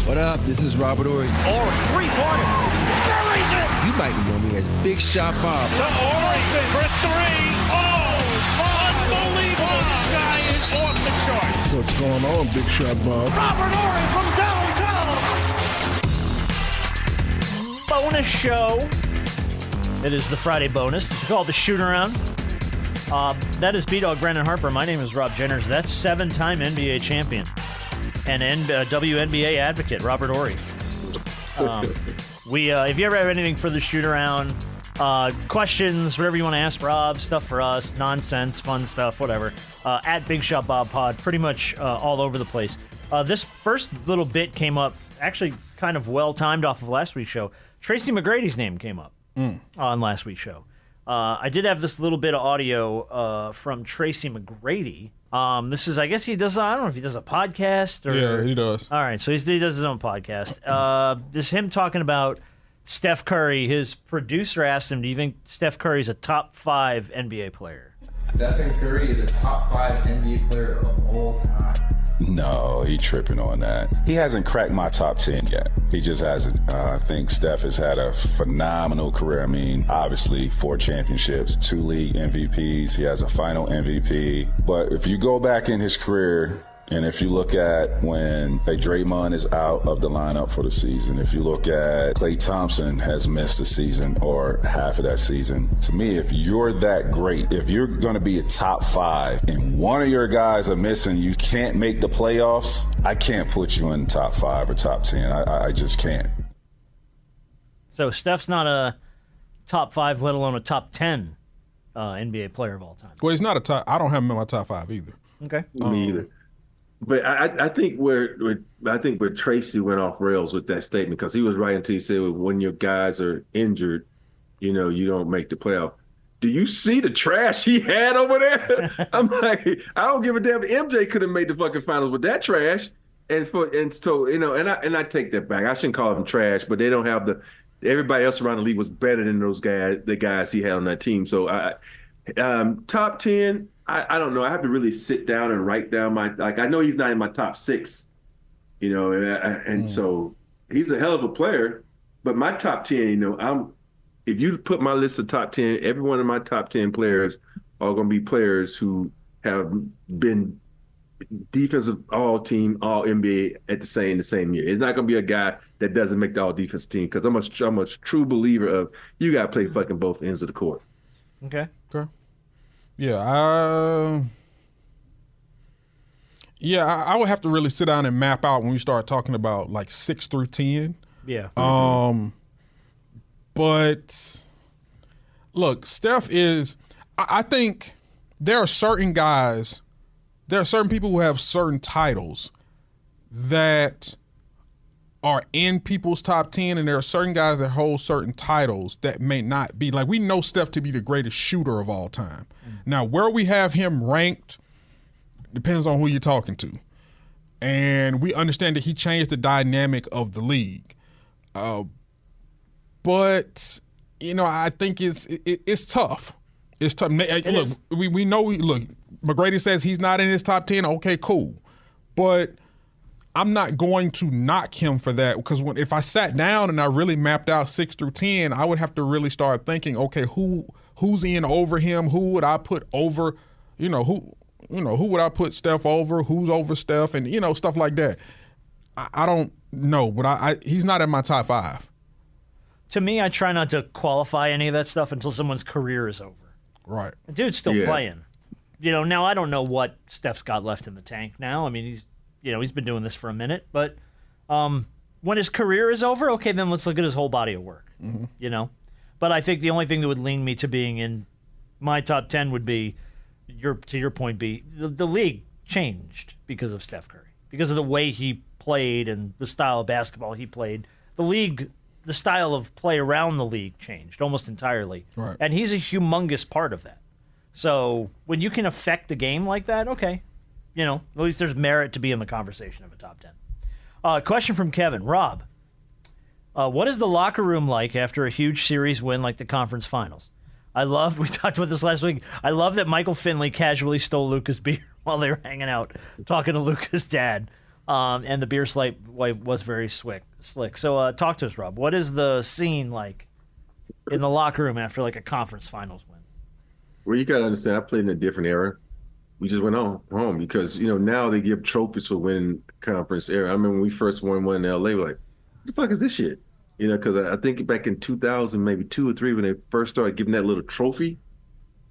What up? This is Robert Ory. Ory, three-pointer. Buries it! You might know me as Big Shot Bob. To Ory for three. Oh, unbelievable. This guy is off the charts. What's going on, Big Shot Bob? Robert Ory from downtown. Bonus show. It is the Friday bonus. It's called the Shoot Around. That is B-Dog Brandon Harper. My name is Rob Jenners. That's seven-time NBA champion and WNBA advocate, Robert Ory. If you ever have anything for the Shoot Around, questions, whatever you want to ask Rob, stuff for us, nonsense, fun stuff, whatever, at Big Shot Bob Pod, pretty much all over the place. This first little bit came up, actually kind of well-timed off of last week's show. Tracy McGrady's name came up on last week's show. I did have this little bit of audio from Tracy McGrady. This is, I guess he does, I don't know if he does a podcast or... Yeah, he does. All right, so he does his own podcast. This is him talking about Steph Curry. His producer asked him, do you think Steph Curry is a top 5 NBA player? Stephen Curry is a top 5 NBA player of all time. No, he tripping on that. He hasn't cracked my top 10 yet. He just hasn't. I think Steph has had a phenomenal career. I mean, obviously 4 championships, 2 league MVPs. He has a final MVP. But if you go back in his career, and if you look at when Draymond is out of the lineup for the season, if you look at Klay Thompson has missed the season or half of that season, to me, if you're that great, if you're going to be a top 5 and one of your guys are missing, you can't make the playoffs, I can't put you in top 5 or top 10. I just can't. So Steph's not a top 5, let alone a top 10 NBA player of all time. Well, he's not a top. I don't have him in my top 5 either. Okay. Me either. But I think where Tracy went off rails with that statement, because he was right until he said when your guys are injured, you don't make the playoff. Do you see the trash he had over there? I'm like, I don't give a damn. MJ could have made the fucking finals with that trash, and I take that back. I shouldn't call them trash, but they don't have everybody else around the league was better than those guys, the guys he had on that team. So top 10. I don't know. I have to really sit down and write down I know he's not in my top 6, so he's a hell of a player. But my top 10, if you put my list of top 10, every one of my top 10 players are going to be players who have been defensive all-team, all-NBA at the same year. It's not going to be a guy that doesn't make the all-defensive team, because I'm a true believer of you got to play fucking both ends of the court. Okay. Yeah, I would have to really sit down and map out when we start talking about like 6 through 10. Yeah. But look, Steph is. I think there are certain people who have certain titles that are in people's top 10, and there are certain guys that hold certain titles that may not be. Like, we know Steph to be the greatest shooter of all time. Now, where we have him ranked depends on who you're talking to. And we understand that he changed the dynamic of the league. But, I think it's tough. It's tough. Look, we know, McGrady says he's not in his top 10. Okay, cool. But I'm not going to knock him for that, because if I sat down and I really mapped out 6 through 10, I would have to really start thinking, okay, who's in over him? Who would I put over? Who would I put Steph over? Who's over Steph? And stuff like that. I don't know, but he's not in my top 5. To me, I try not to qualify any of that stuff until someone's career is over. Right. The dude's still playing. Now I don't know what Steph's got left in the tank now. I mean, he's been doing this for a minute, but when his career is over, okay, then let's look at his whole body of work, But I think the only thing that would lean me to being in my top 10 would be, to your point, the league changed because of Steph Curry, because of the way he played and the style of basketball he played. The style of play around the league changed almost entirely, right. And he's a humongous part of that. So when you can affect the game like that, okay. At least there's merit to be in the conversation of a top 10. Question from Kevin. Rob, what is the locker room like after a huge series win like the conference finals? We talked about this last week, I love that Michael Finley casually stole Luka's beer while they were hanging out, talking to Luka's dad. And the beer slight was very slick. So talk to us, Rob. What is the scene like in the locker room after like a conference finals win? Well, you got to understand, I played in a different era. We just went home because, now they give trophies for winning conference era. I remember when we first won one in L.A., we're like, what the fuck is this shit? Because I think back in 2000, maybe 2 or 3, when they first started giving that little trophy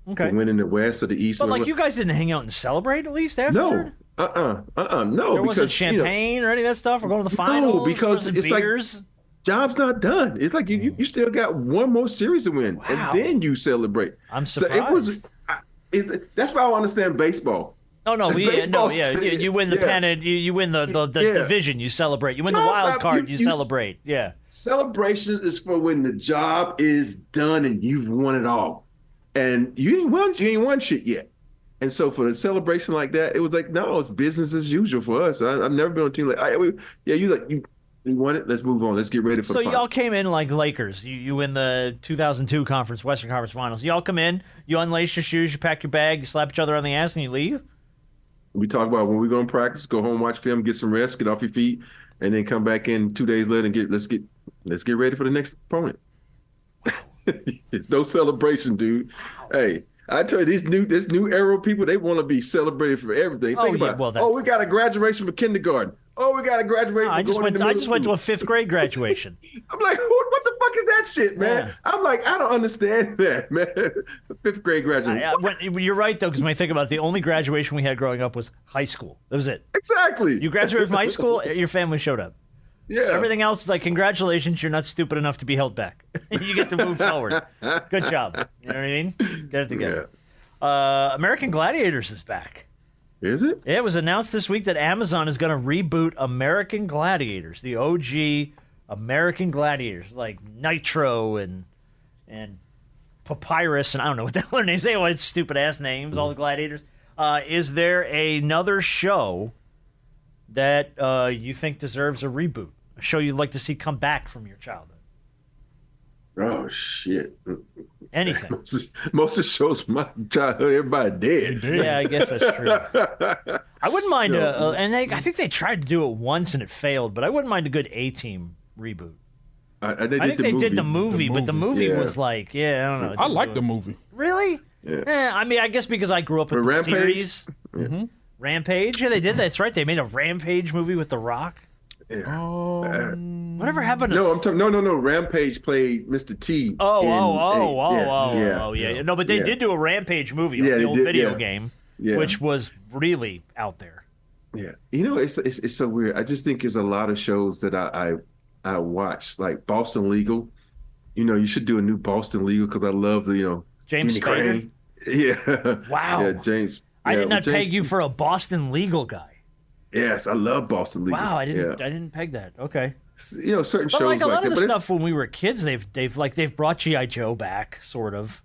for winning the West or the East. But like you guys didn't hang out and celebrate at least afterward? No. There wasn't champagne or any of that stuff? Or going to the finals? No, because it's beers? like job's not done. It's like you still got one more series to win, and then you celebrate. I'm surprised. So that's why I understand baseball. Oh no, you win the pennant, you win the division, you celebrate. You win the wild card, you celebrate. Yeah. Celebration is for when the job is done and you've won it all, and you ain't won shit yet. And so for the celebration like that, it was like, no, it's business as usual for us. I've never been on a team you won it. Let's move on. Let's get ready for the finals. So y'all came in like Lakers. You win the 2002 Western Conference Finals. Y'all come in, you unlace your shoes, you pack your bag, you slap each other on the ass, and you leave? We talk about when we go in practice, go home, watch film, get some rest, get off your feet, and then come back in 2 days later and let's get ready for the next opponent. It's no celebration, dude. Hey, I tell you, this new era of people, they want to be celebrated for everything. Think about it. We got a graduation from kindergarten. We got a graduation. I just went to a 5th grade graduation. I'm like, what the fuck is that shit, man? Yeah. I'm like, I don't understand that, man. 5th grade graduation. You're right, though, because when I think about it, the only graduation we had growing up was high school. That was it. Exactly. You graduated from high school, your family showed up. Yeah. Everything else is like, congratulations, you're not stupid enough to be held back. You get to move forward. Good job. You know what I mean? Get it together. Yeah. American Gladiators is back. Is it? It was announced this week that Amazon is going to reboot American Gladiators, the OG American Gladiators, like Nitro and Papyrus, and I don't know what the hell their names. They all had stupid-ass names, all the gladiators. Is there another show that you think deserves a reboot? A show you'd like to see come back from your childhood? Oh, shit. Anything. Most of the shows from my childhood, everybody dead. Yeah, I guess that's true. I wouldn't mind, I think they tried to do it once and it failed, but I wouldn't mind a good A-Team reboot. I think they did the movie, but the movie was like, I don't know. I like the movie. Really? Yeah. I mean, I guess because I grew up with the Rampage? series. Mm-hmm. Rampage? Yeah, they did that. That's right. They made a Rampage movie with The Rock. Yeah. Whatever happened to... No. Rampage played Mr. T. Yeah. No, but they did do a Rampage movie, the old video game, which was really out there. Yeah. It's so weird. I just think there's a lot of shows that I watch, like Boston Legal. You should do a new Boston Legal because I love the, James Spader? Yeah. Wow. Yeah, James. I did not peg you for a Boston Legal guy. Yes, I love Boston Legal. Wow, I didn't peg that. Okay. Certain shows like a lot that, of the stuff when we were kids, they've brought G.I. Joe back, sort of.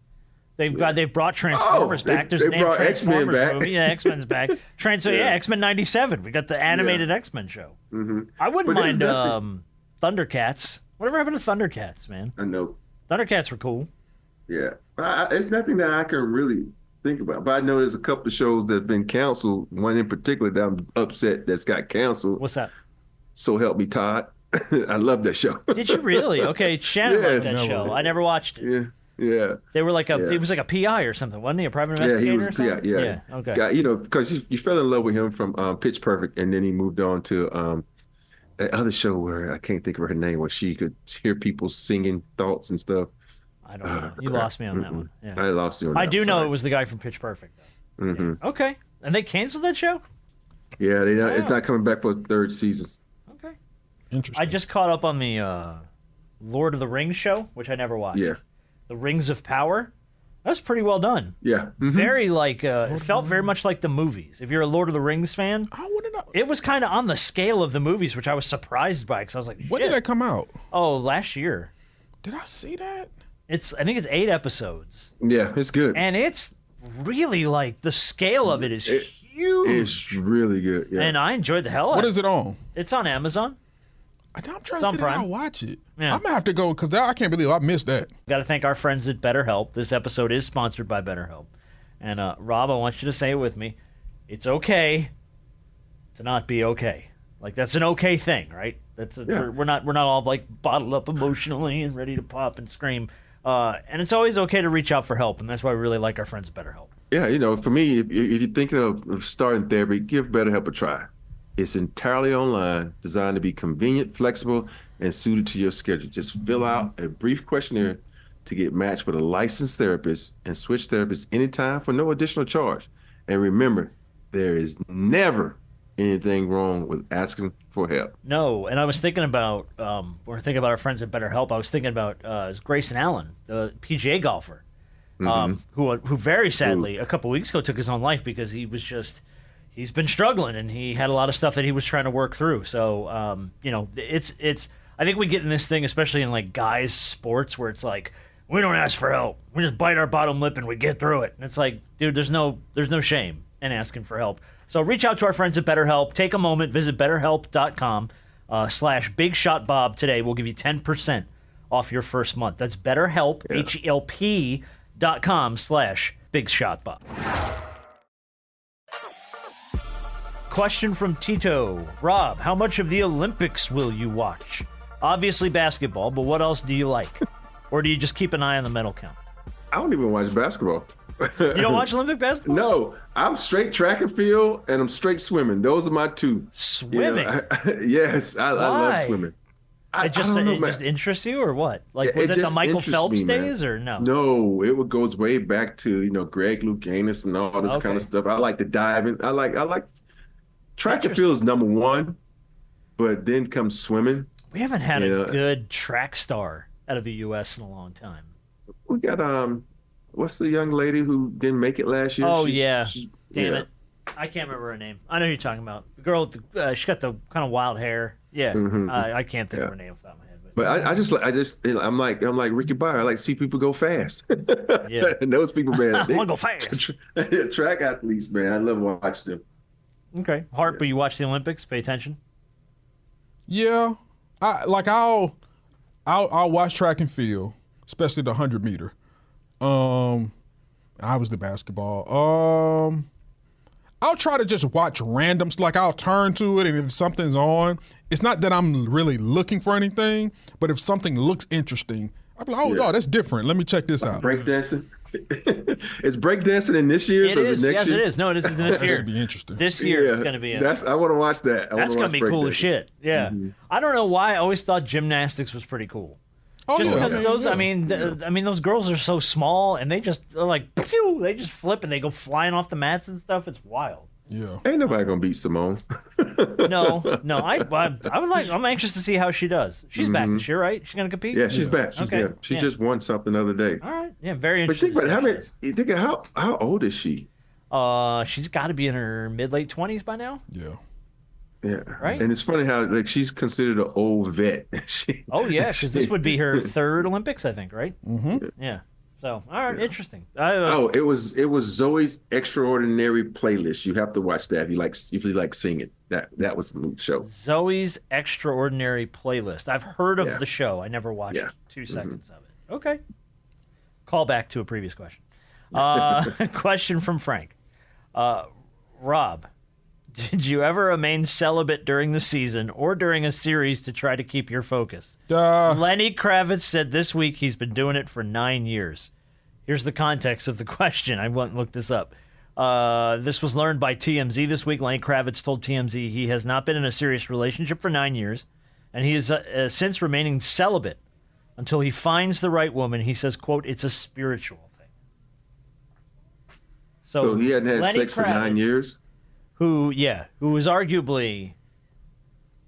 They've brought Transformers back. There's an Transformers movie. Yeah, X-Men's back. X-Men '97. We got the animated X-Men show. Mm-hmm. I wouldn't mind Thundercats. Whatever happened to Thundercats, man? I know. Thundercats were cool. Yeah, it's nothing that I can really think about. But I know there's a couple of shows that have been canceled. One in particular that I'm upset that's got canceled. What's that? So Help Me Todd. I love that show. Did you really? Okay, Shannon liked that show. I never watched it. Yeah. They were like it was like a PI or something, wasn't he? A private investigator. Yeah, he was or a something? PI. Yeah. Okay. Because you fell in love with him from Pitch Perfect, and then he moved on to that other show where I can't think of her name, where she could hear people singing thoughts and stuff. I don't know. You lost me on that one. Yeah. I lost you on that. I do know it was the guy from Pitch Perfect, though. Mm-hmm. Yeah. Okay. And they canceled that show? Yeah, it's not coming back for a third season. Okay. Interesting. I just caught up on the Lord of the Rings show, which I never watched. Yeah. The Rings of Power. That was pretty well done. Yeah. Mm-hmm. Very it felt very much like the movies. If you're a Lord of the Rings fan, I want to know. It was kind of on the scale of the movies, which I was surprised by because I was like, when did that come out? Oh, last year. Did I see that? I think it's 8 episodes. Yeah, it's good. And it's really like the scale of it is huge. It's really good. Yeah. And I enjoyed the hell out of it. What is it on? It's on Amazon. I'm trying to see if I watch it. Yeah. I'm going to have to go because I can't believe I missed that. Got to thank our friends at BetterHelp. This episode is sponsored by BetterHelp. And Rob, I want you to say it with me. It's okay to not be okay. Like that's an okay thing, right? We're not all like bottled up emotionally and ready to pop and scream. And it's always okay to reach out for help, and that's why we really like our friends at BetterHelp. Yeah, for me, if you're thinking of starting therapy, give BetterHelp a try. It's entirely online, designed to be convenient, flexible, and suited to your schedule. Just fill out a brief questionnaire to get matched with a licensed therapist and switch therapists anytime for no additional charge. And remember, there is never anything wrong with asking for help. No, and I was thinking about, we're thinking about our friends at BetterHelp. I was thinking about Grayson Allen, the PGA golfer, who very sadly a couple weeks ago took his own life because he's been struggling and he had a lot of stuff that he was trying to work through. So, it's I think we get in this thing, especially in like guys sports, where it's like, we don't ask for help. We just bite our bottom lip and we get through it. And it's like, dude, there's no shame in asking for help. So reach out to our friends at BetterHelp. Take a moment. Visit BetterHelp.com/BigShotBob today. We'll give you 10% off your first month. That's BetterHelp, HELP.com/BigShotBob. Question from Tito. Rob, how much of the Olympics will you watch? Obviously basketball, but what else do you like? Or do you just keep an eye on the medal count? I don't even watch basketball. You don't watch Olympic basketball? No, I'm straight track and field, and I'm straight swimming. Those are my two. Swimming? Yes, I love swimming. It just interests you, or what? Like, was it the Michael Phelps days, or no? No, it goes way back to Greg Louganis and all this kind of stuff. I like to dive in. I like track and field is number one, but then comes swimming. We haven't had a good track star out of the U.S. in a long time. We got what's the young lady who didn't make it last year? Oh, damn it. I can't remember her name. I know who you're talking about. The girl, she got the kind of wild hair. Yeah, I can't think of her name off the top of my head. But I'm like Ricky Byer. I like to see people go fast. Yeah, and those people, man, I want to go fast. Track athletes, man, I love watching them. Okay, Hart, but you watch the Olympics? Pay attention. Yeah, I'll watch track and field, especially the 100-meter. Obviously basketball. I'll try to just watch randoms. Like, I'll turn to it, and if something's on, it's not that I'm really looking for anything, but if something looks interesting, I'll be like, oh, that's different. Let me check this out. Breakdancing. Is breakdancing in this year's? It is. Yes, it is. No, it is this year. That should be interesting. This year it's going to be. I want to watch that. That's going to be cool as shit. Yeah. I don't know why. I always thought gymnastics was pretty cool. Oh, just because those, I mean, those girls are so small, and they just are like, pew, they just flip and they go flying off the mats and stuff. It's wild. Yeah. Ain't nobody gonna beat Simone. No. I would like. I'm anxious to see how she does. She's back this year, right? She's gonna compete. Yeah, she's back. She just won something the other day. All right. Yeah, very interesting. But think about how old is she? She's got to be in her mid-late 20s by now. Yeah. Yeah. Right. And it's funny how she's considered an old vet. Oh yeah, because this would be her third Olympics, I think, right? Mm-hmm. Yeah. So, all right, interesting. It was Zoe's Extraordinary Playlist. You have to watch that if you like singing. That was the show. Zoe's Extraordinary Playlist. I've heard of the show. I never watched 2 seconds of it. Okay. Call back to a previous question. Question from Frank. Rob, did you ever remain celibate during the season or during a series to try to keep your focus? Lenny Kravitz said this week he's been doing it for 9 years. Here's the context of the question. I went and looked this up. This was learned by TMZ this week. Lenny Kravitz told TMZ he has not been in a serious relationship for 9 years, and he is since remaining celibate until he finds the right woman. He says, quote, it's a spiritual thing. So he hadn't had Lenny sex for 9 years? Who was arguably,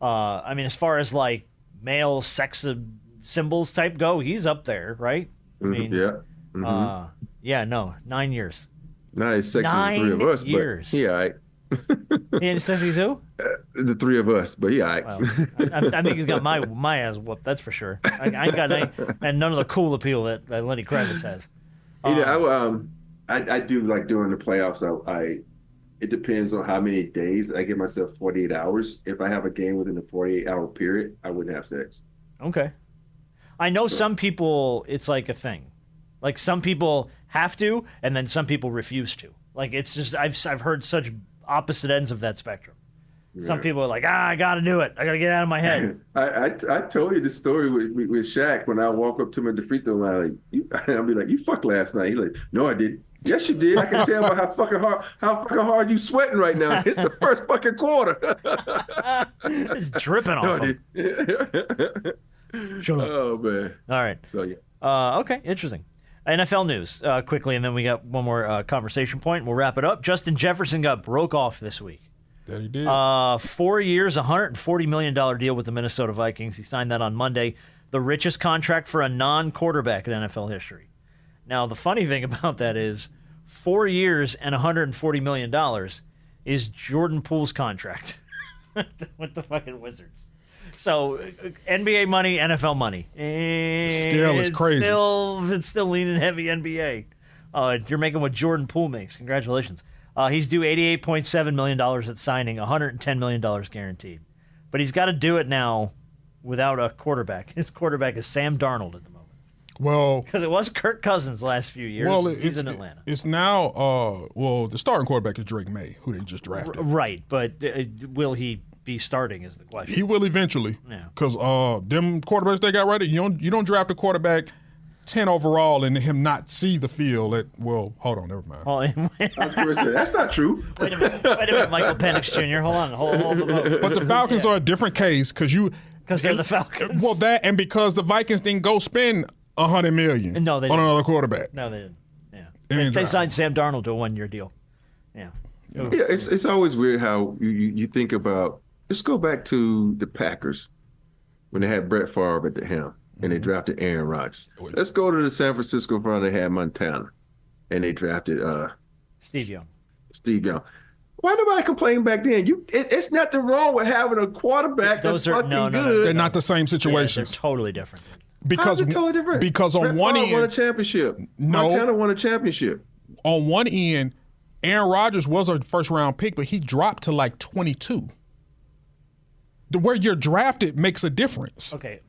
as far as like male sex symbols type go, he's up there, right? I mean, 9 years. Not as sexy as the three of us, years. But he all right. He ain't sexy as who? The three of us, but he all right. Well, I think he's got my ass whooped, that's for sure. I ain't got and none of the cool appeal that Lenny Kravitz has. I do like during the playoffs. It depends on how many days. I give myself 48 hours. If I have a game within the 48-hour period, I wouldn't have sex. Okay. I know some people, it's like a thing. Like some people have to, and then some people refuse to. Like it's just, I've heard such opposite ends of that spectrum. Some people are like, I got to do it. I got to get it out of my head. I told you the story with Shaq when I walk up to him at the free throw line. I'll be like, you fucked last night. He's like, no, I didn't. Yes, you did. I can tell by how fucking hard you sweating right now. It's the first fucking quarter. It's dripping off him. Shut up. Oh, man. All right. So, yeah. Okay, interesting. NFL news quickly, and then we got one more conversation point. We'll wrap it up. Justin Jefferson got broke off this week. That he did. 4 years, $140 million deal with the Minnesota Vikings. He signed that on Monday. The richest contract for a non-quarterback in NFL history. Now, the funny thing about that is 4 years and $140 million is Jordan Poole's contract with the fucking Wizards. So, NBA money, NFL money. Scale is crazy. It's still leaning heavy NBA. You're making what Jordan Poole makes. Congratulations. He's due $88.7 million at signing, $110 million guaranteed. But he's got to do it now without a quarterback. His quarterback is Sam Darnold at the moment. Well, because it was Kirk Cousins the last few years. Well, he's in Atlanta. It's now, the starting quarterback is Drake May, who they just drafted. Right, but will he be starting is the question. He will eventually. Yeah. Because them quarterbacks they got right there, you don't draft a quarterback 10 overall and him not see the field. Hold on, never mind. I was going to say, that's not true. Wait a minute, Michael Penix Jr. Hold on. Hold. But the Falcons are a different case because they're the Falcons. Well, that and because the Vikings didn't go spend $100 million on another quarterback. No, they didn't. Yeah, they signed Sam Darnold to a 1-year deal. Yeah. Yeah, it's always weird how you think about. Let's go back to the Packers when they had Brett Favre at the helm and they drafted Aaron Rodgers. Let's go to the San Francisco front. They had Montana and they drafted Steve Young. Why nobody complain back then? It's nothing wrong with having a quarterback that's fucking good. They're not the same situations. Yeah, they're totally different. Because how's it totally different? Because on Brett one Favre end, won a championship. Montana won a championship. On one end, Aaron Rodgers was a first-round pick, but he dropped to like 22. Where you're drafted makes a difference. Okay.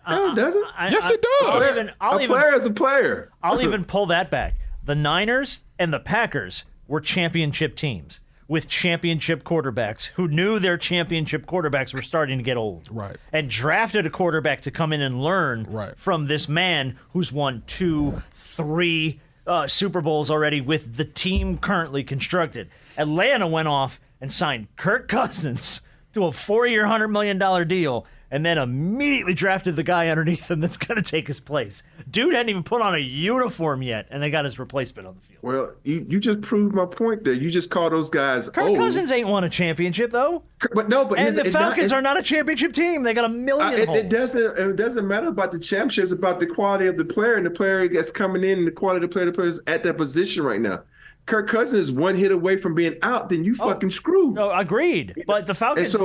No, it doesn't. Yes, it does. A player is a player. I'll even pull that back. The Niners and the Packers were championship teams with championship quarterbacks who knew their championship quarterbacks were starting to get old. Right. And drafted a quarterback to come in and learn from this man who's won 2, 3 Super Bowls already with the team currently constructed. Atlanta went off and signed Kirk Cousins to a 4-year, $100 million deal, and then immediately drafted the guy underneath him that's going to take his place. Dude hadn't even put on a uniform yet, and they got his replacement on the field. Well, you just proved my point there. You just call those guys Kirk old. Cousins ain't won a championship, though. And the Falcons are not a championship team. They got a million holes. It doesn't matter about the championship. It's about the quality of the player, and the player that's coming in, and the quality of the players at that position right now. Kirk Cousins is one hit away from being out, then you fucking screwed. No, agreed. But the Falcons,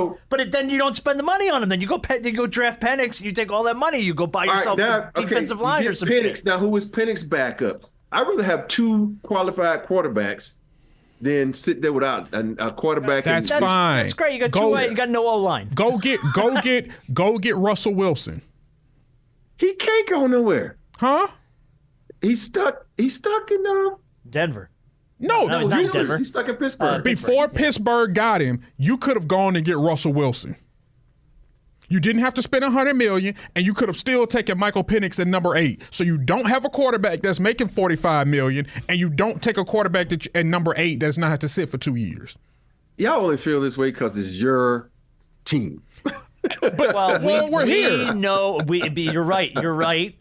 then you don't spend the money on him. Then you go draft Penix, you take all that money, you go buy yourself a defensive line or something. Penix. Now, who is Penix backup? I'd rather have 2 qualified quarterbacks than sit there without a quarterback. That's fine. That's great. You got you got no O-line. Go get Russell Wilson. He can't go nowhere. Huh? He's stuck in Denver. No, he's not in Denver. He's stuck in Pittsburgh. Before Pittsburgh got him, you could have gone and get Russell Wilson. You didn't have to spend $100 million, and you could have still taken Michael Penix at number 8. So you don't have a quarterback that's making $45 million, and you don't take a quarterback at number 8 that's not have to sit for 2 years. Y'all only feel this way because it's your team. We're here. You're right. You're right.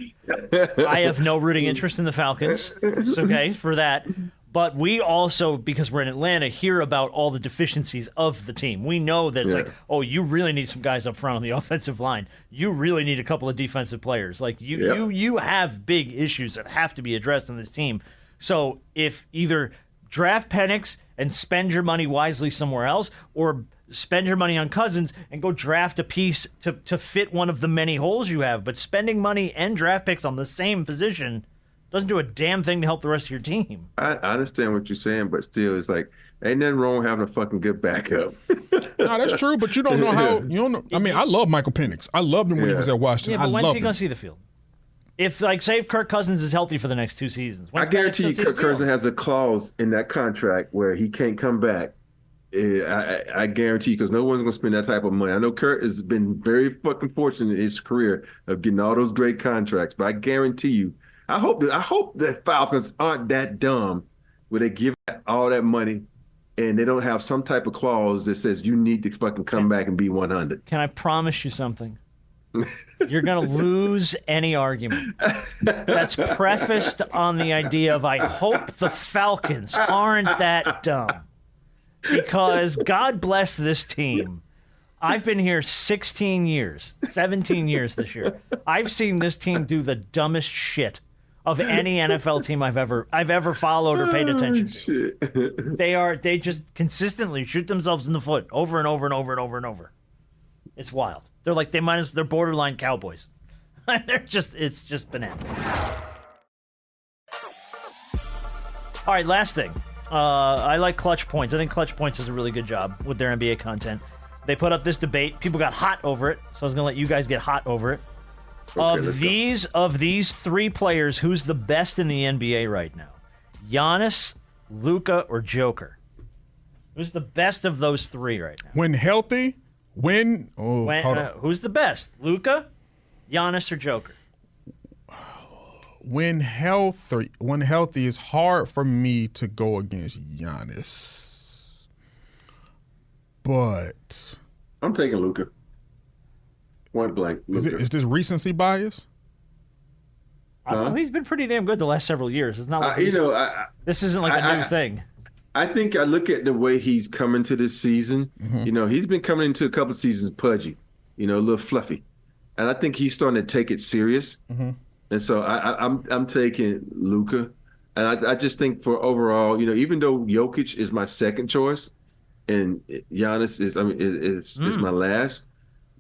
I have no rooting interest in the Falcons. It's okay for that. But we also, because we're in Atlanta, hear about all the deficiencies of the team. We know that it's like, oh, you really need some guys up front on the offensive line. You really need a couple of defensive players. Like you have big issues that have to be addressed in this team. So if either draft Penix and spend your money wisely somewhere else, or spend your money on Cousins and go draft a piece to fit one of the many holes you have. But spending money and draft picks on the same position doesn't do a damn thing to help the rest of your team. I understand what you're saying, but still, it's like, ain't nothing wrong with having a fucking good backup. No, that's true, but you don't know how. You don't know. I mean, I love Michael Penix. I loved him when he was at Washington. Yeah, but when's he going to see the field? If, say, if Kirk Cousins is healthy for the next 2 seasons. I guarantee you Kirk Cousins has a clause in that contract where he can't come back I guarantee you, because no one's going to spend that type of money. I know Kurt has been very fucking fortunate in his career of getting all those great contracts, but I guarantee you, I hope that Falcons aren't that dumb where they give all that money and they don't have some type of clause that says you need to fucking come back and be 100. Can I promise you something? You're going to lose any argument that's prefaced on the idea of I hope the Falcons aren't that dumb. Because God bless this team. I've been here 16 years, 17 years this year. I've seen this team do the dumbest shit of any NFL team I've ever followed or paid attention to. They just consistently shoot themselves in the foot over and over and over and over and over. It's wild. They're borderline Cowboys. It's just banana. All right, last thing. I like Clutch Points. I think Clutch Points does a really good job with their NBA content. They put up this debate. People got hot over it, so I was going to let you guys get hot over it. Okay, of these three players, who's the best in the NBA right now? Giannis, Luka, or Joker? Who's the best of those three right now? When healthy, who's the best? Luka, Giannis, or Joker? When healthy, it's hard for me to go against Giannis. But I'm taking Luka. Point blank. Luka. Is this recency bias? He's been pretty damn good the last several years. It's not like this isn't like a new thing. I think I look at the way he's coming to this season. Mm-hmm. He's been coming into a couple of seasons pudgy, a little fluffy, and I think he's starting to take it serious. Mm-hmm. And so I'm taking Luka, and I just think for overall, even though Jokic is my second choice, and Giannis is my last,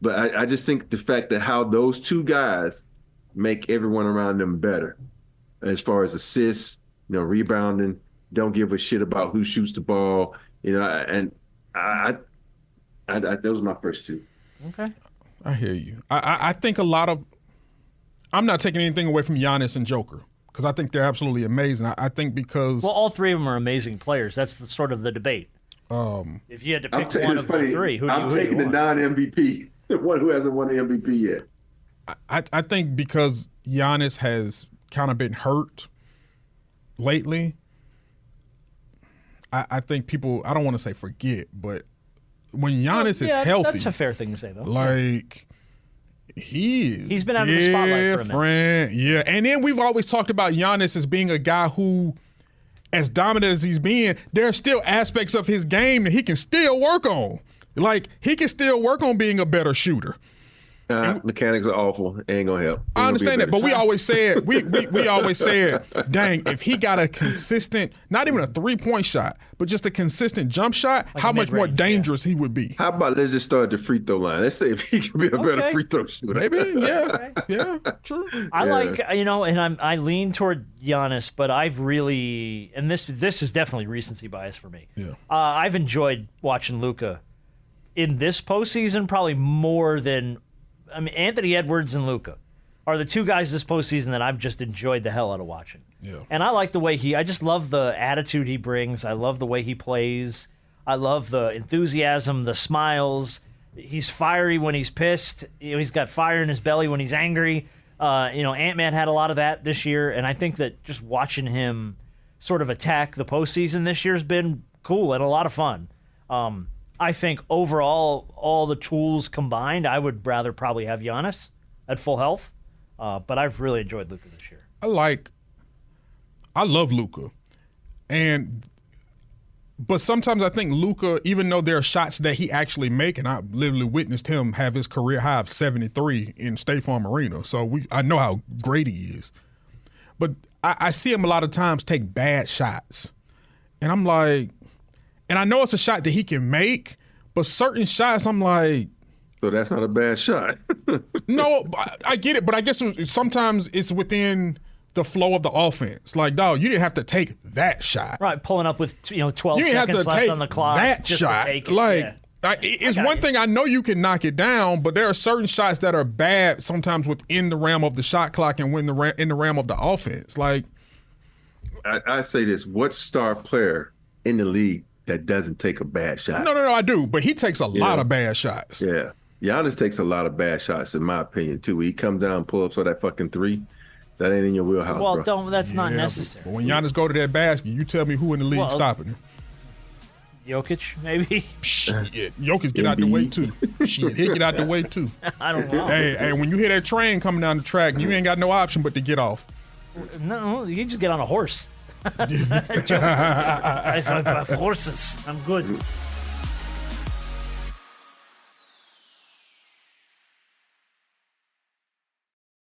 but I just think the fact that how those two guys make everyone around them better, as far as assists, rebounding, don't give a shit about who shoots the ball, and I those are my first two. Okay, I hear you. I think I'm not taking anything away from Giannis and Joker because I think they're absolutely amazing. I think because all three of them are amazing players. That's sort of the debate. If you had to pick one of the three, I'm taking the non-MVP, one who hasn't won the MVP yet. I think because Giannis has kind of been hurt lately, I think people, I don't want to say forget, but when Giannis is healthy. That's a fair thing to say, though. He's been out of the spotlight for a minute. Yeah, and then we've always talked about Giannis as being a guy who, as dominant as he's been, there are still aspects of his game that he can still work on. He can still work on being a better shooter. Mechanics are awful. Ain't gonna help. I understand that, but we always said, we always said, dang, if he got a consistent, not even a 3-point shot, but just a consistent jump shot, how much more dangerous he would be. How about let's just start at the free throw line? Let's say if he can be a better free throw shooter. Maybe, yeah, true. I like, and I lean toward Giannis, but I've really, and this is definitely recency bias for me. Yeah, I've enjoyed watching Luka in this postseason probably more than. Anthony Edwards and Luka are the two guys this postseason that I've just enjoyed the hell out of watching. Yeah. And I like the way I just love the attitude he brings. I love the way he plays. I love the enthusiasm, the smiles. He's fiery when he's pissed. He's got fire in his belly when he's angry. Ant-Man had a lot of that this year, and I think that just watching him sort of attack the postseason this year has been cool and a lot of fun. I think overall, all the tools combined, I would rather probably have Giannis at full health. But I've really enjoyed Luka this year. I love Luka. But sometimes I think Luka, even though there are shots that he actually make, and I literally witnessed him have his career high of 73 in State Farm Arena, so I know how great he is. But I see him a lot of times take bad shots. And I'm like, and I know it's a shot that he can make, but certain shots I'm like. So that's not a bad shot. No, I get it, but I guess sometimes it's within the flow of the offense. Like, dog, you didn't have to take that shot. Right, pulling up with 12 you seconds left on the clock. That just shot. To take it. It's one thing I know you can knock it down, but there are certain shots that are bad sometimes within the realm of the shot clock and in the realm of the offense. Like, I say this: what star player in the league that doesn't take a bad shot. No, I do. But he takes a lot of bad shots. Yeah. Giannis takes a lot of bad shots, in my opinion, too. He comes down and pull up that fucking three. That ain't in your wheelhouse, Well, bro. that's not necessary. But when Giannis go to that basket, you tell me who in the league stopping him. Jokic, maybe? Shit, Jokic get out the way, too. Shit, he get out the way, too. I don't know. Hey, when you hear that train coming down the track, you ain't got no option but to get off. No, you can just get on a horse. I have horses. I'm good.